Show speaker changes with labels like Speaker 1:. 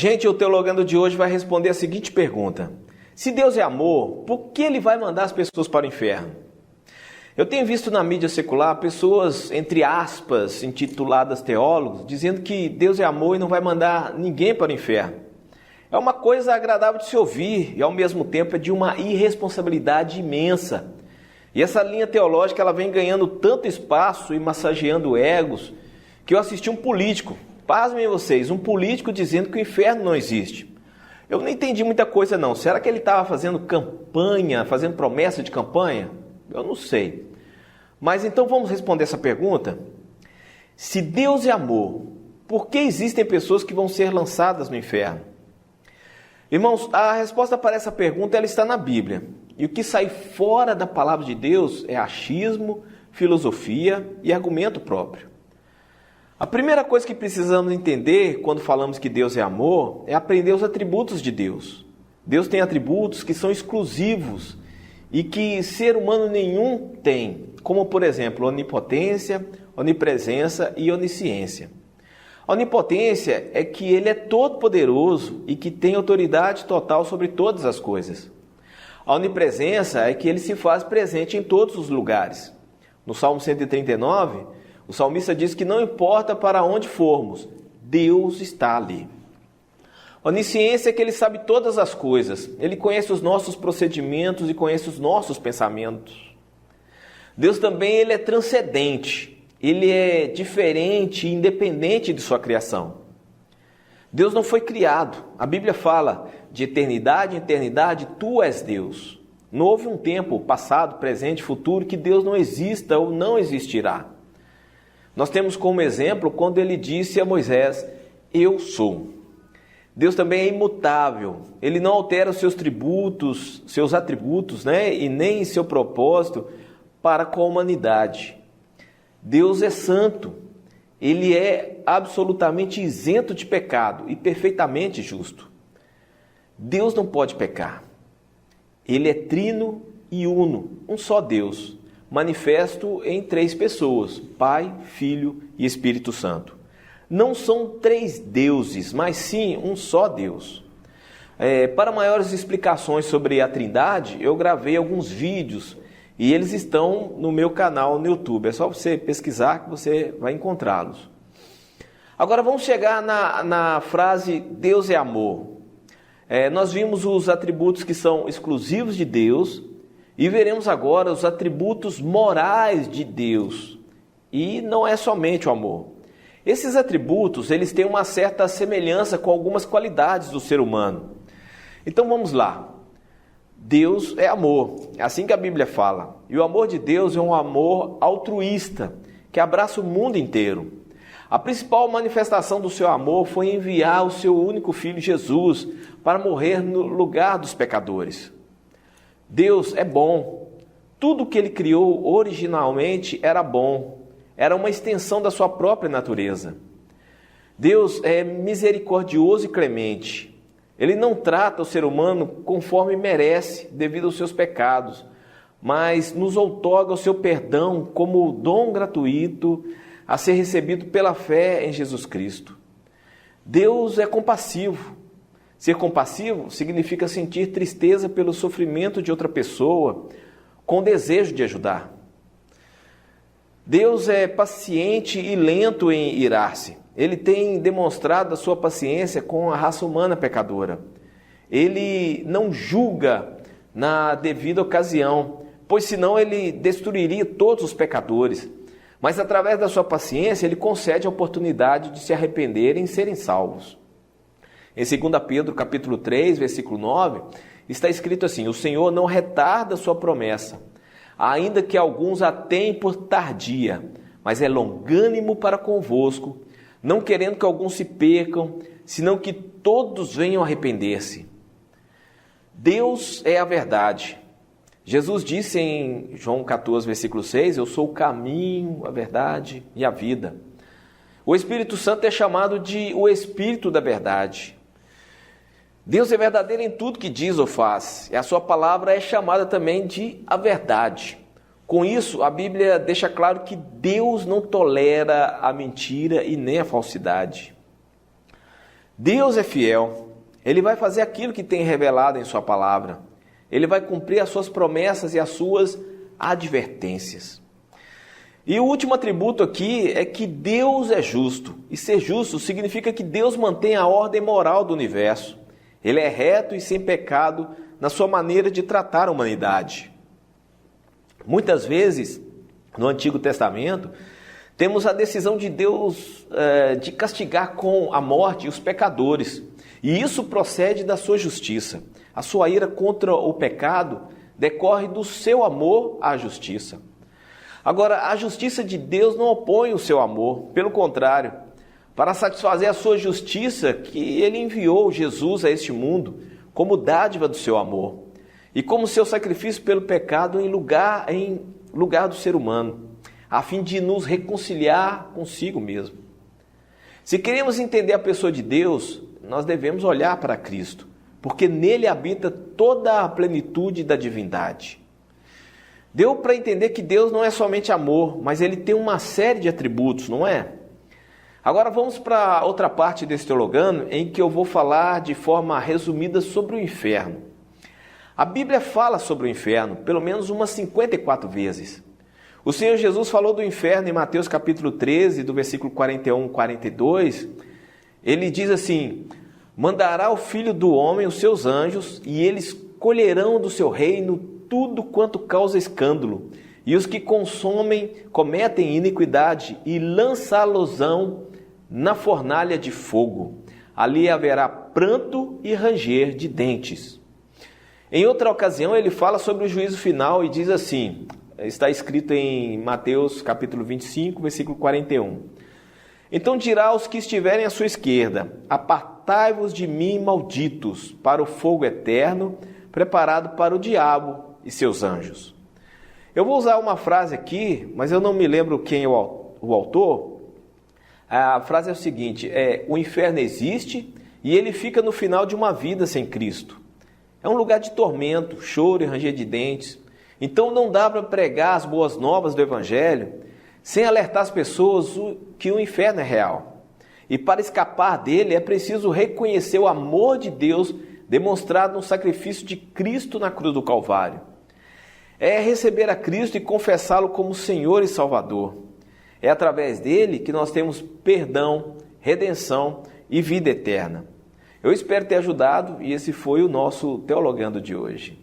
Speaker 1: Gente, o Teologando de hoje vai responder a seguinte pergunta: se Deus é amor, por que Ele vai mandar as pessoas para o inferno? Eu tenho visto na mídia secular pessoas, entre aspas, intituladas teólogos, dizendo que Deus é amor e não vai mandar ninguém para o inferno. É uma coisa agradável de se ouvir e, ao mesmo tempo, é de uma irresponsabilidade imensa. E essa linha teológica ela vem ganhando tanto espaço e massageando egos que eu assisti um político, pasmem vocês, um político dizendo que o inferno não existe. Eu não entendi muita coisa não. Será que ele estava fazendo campanha, fazendo promessa de campanha? Eu não sei. Mas então vamos responder essa pergunta? Se Deus é amor, por que existem pessoas que vão ser lançadas no inferno? Irmãos, a resposta para essa pergunta ela está na Bíblia. E o que sai fora da palavra de Deus é achismo, filosofia e argumento próprio. A primeira coisa que precisamos entender quando falamos que Deus é amor é aprender os atributos de Deus. Deus tem atributos que são exclusivos e que ser humano nenhum tem, como por exemplo onipotência, onipresença e onisciência. A onipotência é que Ele é todo poderoso e que tem autoridade total sobre todas as coisas. A onipresença é que Ele se faz presente em todos os lugares. No Salmo 139, o salmista diz que não importa para onde formos, Deus está ali. Onisciência é que Ele sabe todas as coisas. Ele conhece os nossos procedimentos e conhece os nossos pensamentos. Deus também ele é transcendente. Ele é diferente e independente de sua criação. Deus não foi criado. A Bíblia fala de eternidade em eternidade, tu és Deus. Não houve um tempo, passado, presente, futuro, que Deus não exista ou não existirá. Nós temos como exemplo quando ele disse a Moisés, eu sou. Deus também é imutável. Ele não altera os seus atributos, e nem seu propósito para com a humanidade. Deus é santo. Ele é absolutamente isento de pecado e perfeitamente justo. Deus não pode pecar. Ele é trino e uno, um só Deus, manifesto em três pessoas, Pai, Filho e Espírito Santo. Não são três deuses, mas sim um só Deus. Para maiores explicações sobre a Trindade, eu gravei alguns vídeos e eles estão no meu canal no YouTube. É só você pesquisar que você vai encontrá-los. Agora vamos chegar na frase Deus é amor. Nós vimos os atributos que são exclusivos de Deus e veremos agora os atributos morais de Deus. E não é somente o amor. Esses atributos eles têm uma certa semelhança com algumas qualidades do ser humano. Então vamos lá. Deus é amor, é assim que a Bíblia fala. E o amor de Deus é um amor altruísta, que abraça o mundo inteiro. A principal manifestação do seu amor foi enviar o seu único filho Jesus para morrer no lugar dos pecadores. Deus é bom. Tudo que ele criou originalmente era bom. Era uma extensão da sua própria natureza. Deus é misericordioso e clemente. Ele não trata o ser humano conforme merece devido aos seus pecados, mas nos outorga o seu perdão como dom gratuito a ser recebido pela fé em Jesus Cristo. Deus é compassivo. Ser compassivo significa sentir tristeza pelo sofrimento de outra pessoa com desejo de ajudar. Deus é paciente e lento em irar-se. Ele tem demonstrado a sua paciência com a raça humana pecadora. Ele não julga na devida ocasião, pois senão ele destruiria todos os pecadores. Mas através da sua paciência, ele concede a oportunidade de se arrependerem e serem salvos. Em 2 Pedro, capítulo 3, versículo 9, está escrito assim: o Senhor não retarda sua promessa, ainda que alguns a tenham por tardia, mas é longânimo para convosco, não querendo que alguns se percam, senão que todos venham arrepender-se. Deus é a verdade. Jesus disse em João 14, versículo 6, eu sou o caminho, a verdade e a vida. O Espírito Santo é chamado de o Espírito da verdade. Deus é verdadeiro em tudo que diz ou faz, e a sua palavra é chamada também de a verdade. Com isso, a Bíblia deixa claro que Deus não tolera a mentira e nem a falsidade. Deus é fiel, Ele vai fazer aquilo que tem revelado em sua palavra. Ele vai cumprir as suas promessas e as suas advertências. E o último atributo aqui é que Deus é justo. E ser justo significa que Deus mantém a ordem moral do universo. Ele é reto e sem pecado na sua maneira de tratar a humanidade. Muitas vezes, no Antigo Testamento, temos a decisão de Deus de castigar com a morte os pecadores. E isso procede da sua justiça. A sua ira contra o pecado decorre do seu amor à justiça. Agora, a justiça de Deus não opõe o seu amor, pelo contrário, para satisfazer a sua justiça, que Ele enviou Jesus a este mundo como dádiva do seu amor e como seu sacrifício pelo pecado em lugar do ser humano, a fim de nos reconciliar consigo mesmo. Se queremos entender a pessoa de Deus, nós devemos olhar para Cristo, porque nele habita toda a plenitude da divindade. Deu para entender que Deus não é somente amor, mas Ele tem uma série de atributos, não é? Agora vamos para outra parte desse teologando, em que eu vou falar de forma resumida sobre o inferno. A Bíblia fala sobre o inferno pelo menos umas 54 vezes. O Senhor Jesus falou do inferno em Mateus capítulo 13, do versículo 41 e 42. Ele diz assim: mandará o Filho do Homem os seus anjos, e eles colherão do seu reino tudo quanto causa escândalo, e os que cometem iniquidade, e lançá-losão na fornalha de fogo. Ali haverá pranto e ranger de dentes. Em outra ocasião, ele fala sobre o juízo final e diz assim, está escrito em Mateus capítulo 25, versículo 41. Então dirá aos que estiverem à sua esquerda: apartai-vos de mim, malditos, para o fogo eterno, preparado para o diabo e seus anjos. Eu vou usar uma frase aqui, mas eu não me lembro quem é o autor. A frase é o seguinte: o inferno existe e ele fica no final de uma vida sem Cristo. É um lugar de tormento, choro e ranger de dentes. Então não dá para pregar as boas novas do Evangelho sem alertar as pessoas que o inferno é real. E para escapar dele é preciso reconhecer o amor de Deus demonstrado no sacrifício de Cristo na cruz do Calvário. É receber a Cristo e confessá-lo como Senhor e Salvador. É através dele que nós temos perdão, redenção e vida eterna. Eu espero ter ajudado e esse foi o nosso Teologando de hoje.